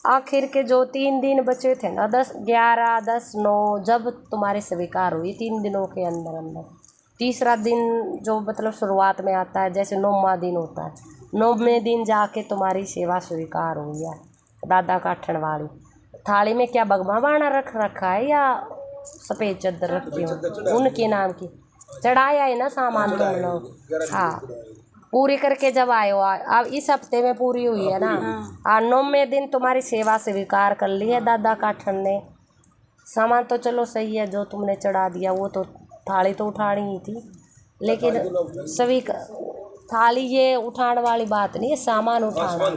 आखिर के जो 3 दिन बचे थे ना, 10, 11, 10, 9, जब तुम्हारी स्वीकार हुई 3 दिनों के अंदर अंदर, तीसरा दिन जो मतलब शुरुआत में आता है, जैसे 9वां दिन होता है, 9वें दिन जाके तुम्हारी सेवा स्वीकार हुई है। दादा काठन वाली थाली में क्या बगमा बाना रख रखा है या सफ़ेद चादर रखी हो उनके नाम की? चढ़ाया है ना सामान तुम लोग? हाँ, पूरी करके जब आए हो, अब इस हफ्ते में पूरी हुई है ना। 9वें दिन तुम्हारी सेवा स्वीकार कर ली है दादा काठन ने। सामान तो चलो सही है, जो तुमने चढ़ा दिया वो तो, थाली तो उठानी ही थी, लेकिन सभी थाली ये उठाने वाली बात नहीं है, सामान उठाना,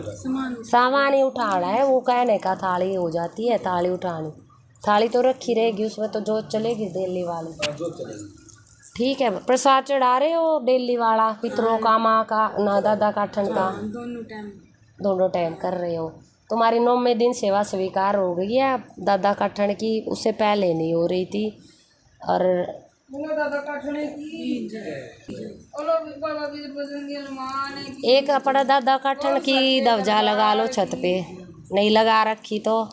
सामान ही उठाना है। वो कहने का थाली हो जाती है, थाली उठानी, थाली तो रखी रहेगी, उसमें तो जोत चलेगी डेली वाली। ठीक है, प्रसाद चढ़ा रहे हो डेली वाला, पितरों का, माँ का, ना दादा काठन का? दोनों टाइम कर रहे हो। तुम्हारी 9वें दिन सेवा स्वीकार हो गई है दादा काठन की, उससे पहले नहीं हो रही थी। और एक अपना दादा काठन की ध्वजा लगा लो छत पे, नहीं लगा रखी तो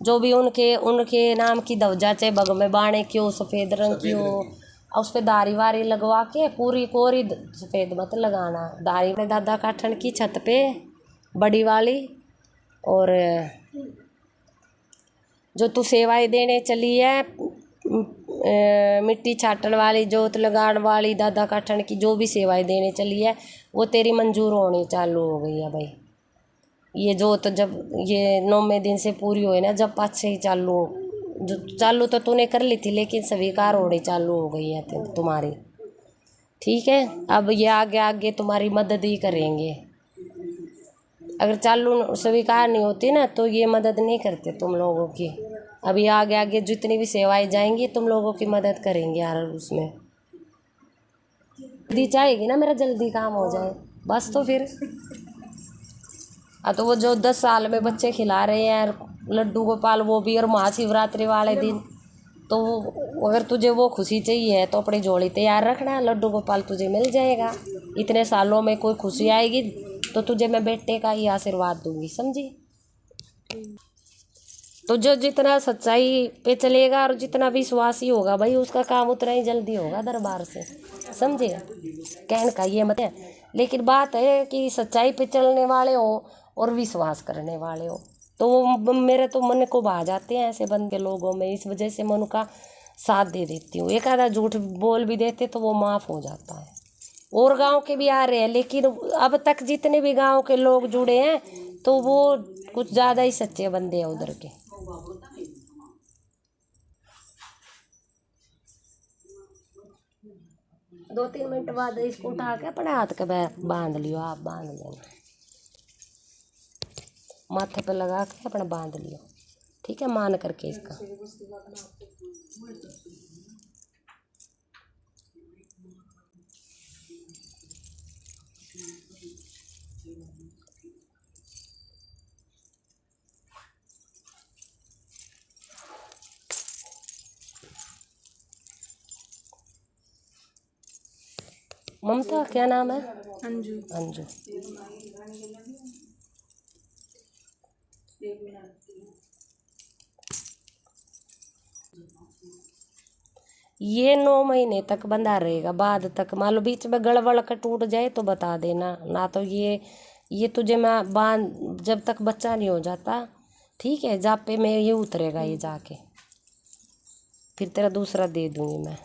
जो भी उनके नाम की ध्वजा, चाहे बग में बाणे की हो, सफ़ेद रंग की हो, और उस पर दारी वारी लगवा के, पूरी कोरी सफ़ेद मत लगाना, दारी में दादा काठन की छत पे बड़ी वाली। और जो तू सेवाएं देने चली है, मिट्टी छाटन वाली, जोत लगाने वाली, दादा काठन की जो भी सेवाएं देने चली है, वो तेरी मंजूर होनी चालू हो गई है भाई। ये जोत जब ये 9वें दिन से पूरी हुई ना, जब पाँच से ही चालू तो तूने कर ली थी, लेकिन स्वीकार होनी चालू हो गई है तुम्हारी। ठीक है, अब ये आगे आगे तुम्हारी मदद ही करेंगे। अगर चालू स्वीकार नहीं होती ना, तो ये मदद नहीं करते तुम लोगों की। अभी आगे आगे जितनी भी सेवाएं जाएंगी, तुम लोगों की मदद करेंगे यार। उसमें जल्दी चाहेगी ना, मेरा जल्दी काम हो जाए बस। तो फिर तो वो जो 10 साल में बच्चे खिला रहे हैं लड्डू गोपाल, वो भी, और महाशिवरात्रि वाले दिन, तो अगर तुझे वो खुशी चाहिए तो अपनी झोली तैयार रखना, लड्डू गोपाल तुझे मिल जाएगा। इतने सालों में कोई खुशी आएगी तो तुझे मैं बेटे का ही आशीर्वाद दूंगी, समझी? तो जो जितना सच्चाई पे चलेगा और जितना विश्वासी होगा भाई, उसका काम उतना ही जल्दी होगा दरबार से, समझे? कहने का ये मत है, लेकिन बात है कि सच्चाई पे चलने वाले हो और विश्वास करने वाले हो, तो वो मेरे तो मन को भा जाते हैं ऐसे बंदे लोगों में। इस वजह से मैं उनका साथ दे देती हूँ। एक आधा झूठ बोल भी देते तो वो माफ़ हो जाता है। और गांव के भी आ रहे हैं, लेकिन अब तक जितने भी गांव के लोग जुड़े हैं, तो वो कुछ ज़्यादा ही सच्चे बंदे हैं उधर के। 2-3 मिनट बाद इसको उठा के अपने हाथ के बांध लियो, आप बांध लेना, माथे पे लगा के अपना बांध लियो, ठीक है? मान करके इसका। ममता क्या नाम है? अंजू। अंजू। ये 9 महीने तक बंधा रहेगा, बाद तक मान लो बीच में गड़बड़ का टूट जाए तो बता देना ना। तो ये तुझे मैं बांध, जब तक बच्चा नहीं हो जाता, ठीक है, जापे में ये उतरेगा ये जाके, फिर तेरा दूसरा दे दूंगी मैं।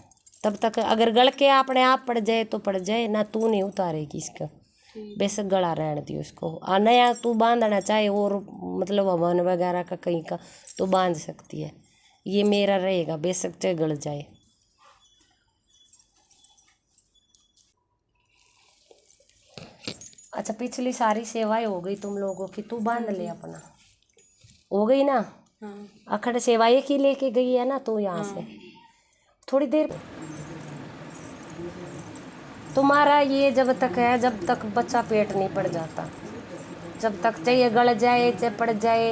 तब तक अगर गल के अपने आप पड़ जाए तो पड़ जाए ना, तू नहीं उतारेगी इसका, बेशक गला रहने दियो इसको। नया तू बांधना चाहे और मतलब हवन वगैरह का कहीं का तो बांध सकती है, ये मेरा रहेगा, बेशक चाहे गल जाए। अच्छा, पिछली सारी सेवाएं हो गई तुम लोगों की, तू बांध ले अपना, हो गई ना? अखंड सेवा एक ही लेके गई है ना तू यहाँ से। थोड़ी देर तुम्हारा ये जब तक है, जब तक बच्चा पेट नहीं पड़ जाता, जब तक चाहिए गल जाए चाहे पड़ जाए,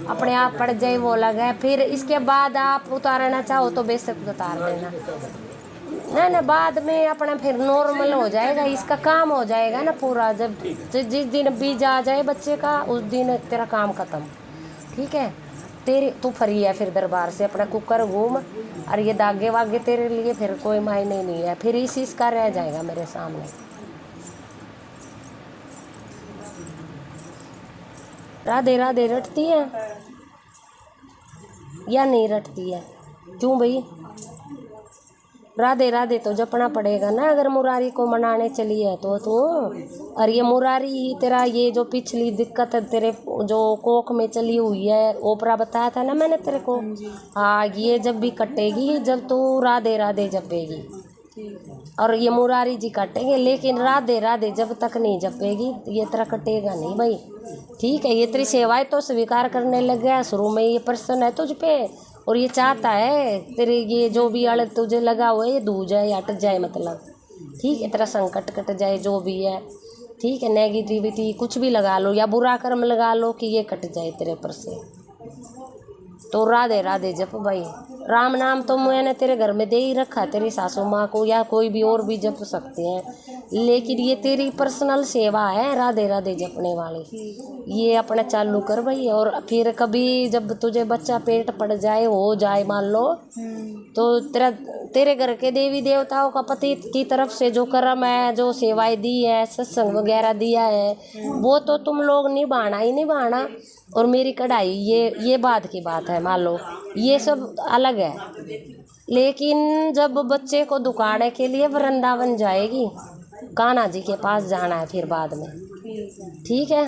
अपने आप पड़ जाए वो अलग है। फिर इसके बाद आप उतारना चाहो तो बेशक उतार देना, ना ना, बाद में अपना फिर नॉर्मल हो जाएगा, इसका काम हो जाएगा ना पूरा। जब जिस दिन बीज आ जाए बच्चे का, उस दिन तेरा काम खत्म। ठीक है। तेरे तू फ्री है फिर दरबार से अपना कुकर घूम, और ये दागे वागे तेरे लिए फिर कोई मायने नहीं है, फिर इस इसका रह जाएगा मेरे सामने। राधे राधे रटती है या नहीं रटती है? क्यों भाई? राधे राधे तो जपना पड़ेगा ना, अगर मुरारी को मनाने चली है तो तू। और ये मुरारी ही तेरा ये जो पिछली दिक्कत तेरे जो कोख में चली हुई है, ओपरा बताया था ना मैंने तेरे को। हाँ, ये जब भी कटेगी जब तू राधे राधे जपेगी, और ये मुरारी जी कटेंगे, लेकिन राधे राधे जब तक नहीं जपेगी ये तेरा कटेगा नहीं भाई। ठीक है, ये तेरी सेवाएं तो स्वीकार करने लग गया, शुरू में ये प्रसन्न है तुझ पे, और ये चाहता है तेरे ये जो भी अड़ तुझे लगा हुआ है ये दूर जाए, हट जाए, मतलब ठीक है, तेरा संकट कट जाए जो भी है। ठीक है, नेगेटिविटी कुछ भी लगा लो या बुरा कर्म लगा लो कि ये कट जाए तेरे पर से। तो राधे राधे जप भाई। राम नाम तो मैंने तेरे घर में दे ही रखा, तेरी सासू माँ को या कोई भी और भी जप सकते हैं, लेकिन ये तेरी पर्सनल सेवा है राधे राधे जपने वाली, ये अपना चालू कर भाई। और फिर कभी जब तुझे बच्चा पेट पड़ जाए, हो जाए मान लो, तो तेरे घर के देवी देवताओं का पति की तरफ से जो कर्म है, जो सेवाएं दी है, सत्संग वगैरह दिया है, वो तो तुम लोग निभाना ही निभाना, और मेरी कढ़ाई ये बात की बात है, मान लो ये सब अलग है। लेकिन जब बच्चे को दुकाने के लिए वृंदावन जाएगी, कान्हा जी के पास जाना है फिर बाद में, ठीक है,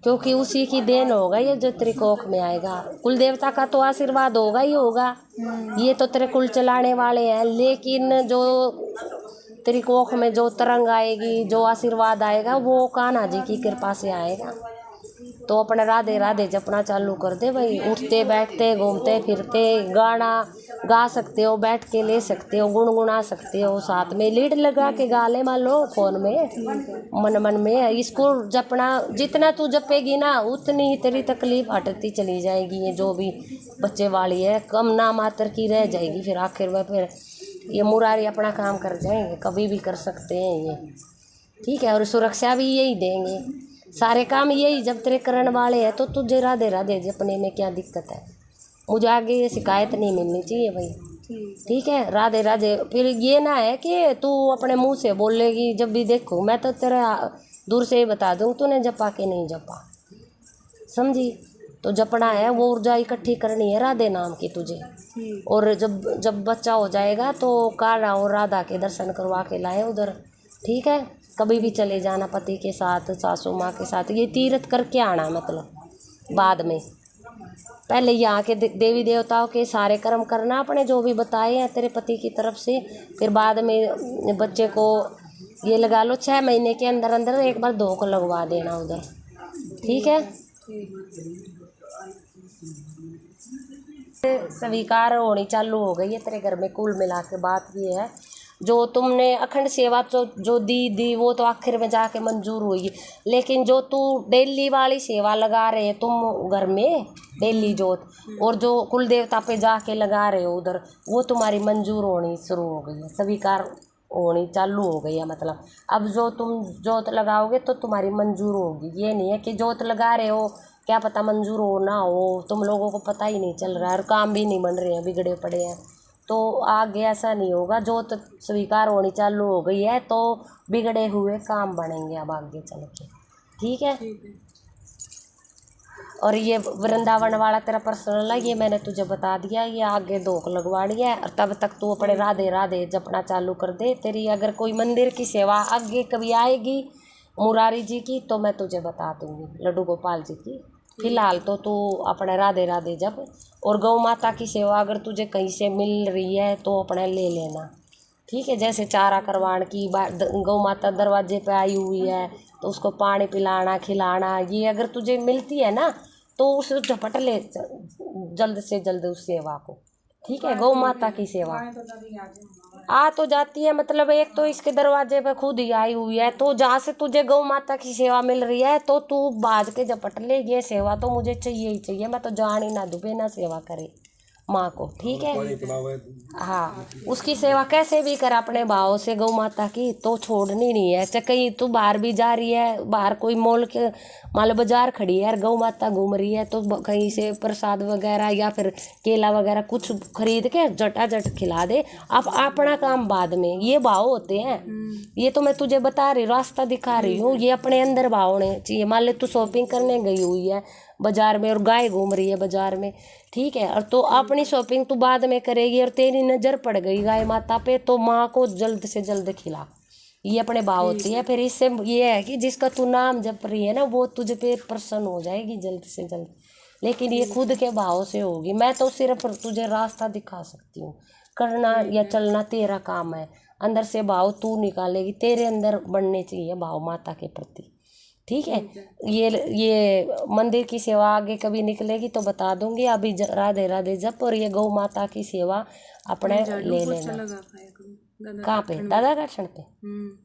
क्योंकि उसी की देन होगा ये जो तेरी कोख में आएगा। कुल देवता का तो आशीर्वाद होगा ही होगा, ये तो तेरे कुल चलाने वाले हैं, लेकिन जो तेरी कोख में जो तरंग आएगी, जो आशीर्वाद आएगा, वो कान्हा जी की कृपा से आएगा। तो अपना राधे राधे जपना चालू कर दे भाई। उठते बैठते घूमते फिरते गाना गा सकते हो, बैठ के ले सकते हो, गुनगुना सकते हो, साथ में लीड लगा के गा ले मान लो फोन में, मन मन में। इसको जपना, जितना तू जपेगी ना उतनी ही तेरी तकलीफ हटती चली जाएगी। ये जो भी बच्चे वाली है कम ना मात्र की रह जाएगी, फिर आखिर में फिर ये मुरारी अपना काम कर जाएंगे, कभी भी कर सकते हैं ये, ठीक है। और सुरक्षा भी यही देंगे, सारे काम यही जब तेरे करने वाले हैं, तो तुझे राधे राधे जपने में क्या दिक्कत है? मुझे आगे ये शिकायत नहीं मिलनी चाहिए भाई, ठीक है। राधे राधे, फिर ये ना है कि तू अपने मुंह से बोलेगी जब भी देखो, मैं तो तेरा दूर से ही बता दूँ तूने जपा के नहीं जपा, समझी? तो जपना है, वो ऊर्जा इकट्ठी करनी है राधे नाम की तुझे। और जब बच्चा हो जाएगा तो कान्हा और राधा के दर्शन करवा के लाए उधर, ठीक है। कभी भी चले जाना पति के साथ, सासू माँ के साथ, ये तीर्थ करके आना, मतलब बाद में पहले यहाँ के देवी देवताओं के सारे कर्म करना अपने जो भी बताए हैं तेरे पति की तरफ से, फिर बाद में बच्चे को ये लगा लो 6 महीने के अंदर अंदर एक बार धोख लगवा देना उधर, ठीक है। स्वीकार होनी चालू हो गई है तेरे घर में। कुल मिला के बात ये है, जो तुमने अखंड सेवा जो दी वो तो आखिर में जाके मंजूर हुई, लेकिन जो तू डेली वाली सेवा लगा रहे हैं तुम घर में, डेली जोत, और जो कुल देवता पे जाके लगा रहे हो उधर, वो तुम्हारी मंजूर होनी शुरू हो गई है, स्वीकार होनी चालू हो गई है। मतलब अब जो तुम जोत लगाओगे तो तुम्हारी मंजूर होगी। ये नहीं है कि जोत लगा रहे हो क्या पता मंजूर हो ना हो, तुम लोगों को पता ही नहीं चल रहा है, और काम भी नहीं बन रहे हैं, बिगड़े पड़े हैं। तो आगे ऐसा नहीं होगा, जो तो स्वीकार होनी चालू हो गई है तो बिगड़े हुए काम बनेंगे अब आगे चल के, ठीक है। और ये वृंदावन वाला तेरा पर्सनल है, ये मैंने तुझे बता दिया, ये आगे धोख लगवा दिया है। और तब तक तू अपने राधे राधे जपना चालू कर दे। तेरी अगर कोई मंदिर की सेवा आगे कभी आएगी मुरारी जी की तो मैं तुझे बता दूँगी, लड्डू गोपाल जी की। फिलहाल तो तू अपने राधे राधे जप। और गौ माता की सेवा अगर तुझे कहीं से मिल रही है तो अपने ले लेना, ठीक है। जैसे चारा करवाण की गौ माता दरवाजे पे आई हुई है तो उसको पानी पिलाना खिलाना, ये अगर तुझे मिलती है ना तो उस झपट ले जल्द से जल्द उस सेवा को, ठीक है। गौ माता की सेवा आ तो जाती है, मतलब एक तो इसके दरवाजे पे खुद ही आई हुई है, तो जहाँ से तुझे गौ माता की सेवा मिल रही है तो तू बाज के झपट ले, ये सेवा तो मुझे चाहिए ही चाहिए, मैं तो जान ही ना दूँ बिना सेवा करे, माँ को, ठीक है। हाँ, उसकी सेवा कैसे भी कर अपने भाव से गौ माता की, तो छोड़नी नहीं है। चाहे कहीं तू बाहर भी जा रही है, बाहर कोई मॉल के माल बाजार खड़ी है और गौ माता घूम रही है, तो कहीं से प्रसाद वगैरह या फिर केला वगैरह कुछ खरीद के झटाझट खिला दे। आप अपना काम बाद में, ये भाव होते हैं। ये तो मैं तुझे बता रही, रास्ता दिखा रही हूँ, ये अपने अंदर भाव होने चाहिए। मान ले तू शॉपिंग करने गई हुई है बाजार में और गाय घूम रही है बाजार में, ठीक है, और तो अपनी शॉपिंग तू बाद में करेगी और तेरी नज़र पड़ गई गाय माता पे, तो माँ को जल्द से जल्द खिला। ये अपने भाव होती है। फिर इससे ये है कि जिसका तू नाम जप रही है ना, वो तुझ पे प्रसन्न हो जाएगी जल्द से जल्द। लेकिन ये खुद के भाव से होगी। मैं तो सिर्फ तुझे रास्ता दिखा सकती हूँ, करना या चलना तेरा काम है। अंदर से भाव तू निकालेगी, तेरे अंदर बनने चाहिए भाव माता के प्रति, ठीक है। ये मंदिर की सेवा आगे कभी निकलेगी तो बता दूंगी। अभी राधे राधे जप और ये गौ माता की सेवा अपने ले लेना। कहाँ पे? दादा दर्शन पे?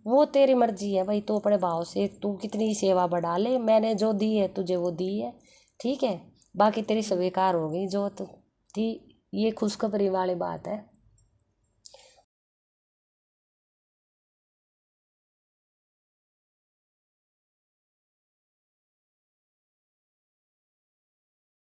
वो तेरी मर्जी है भाई, तू अपने भाव से तू कितनी सेवा बढ़ा ले। मैंने जो दी है तुझे वो दी है, ठीक है। बाकी तेरी स्वीकार हो गई जो थी। ये खुशखबरी वाली बात है।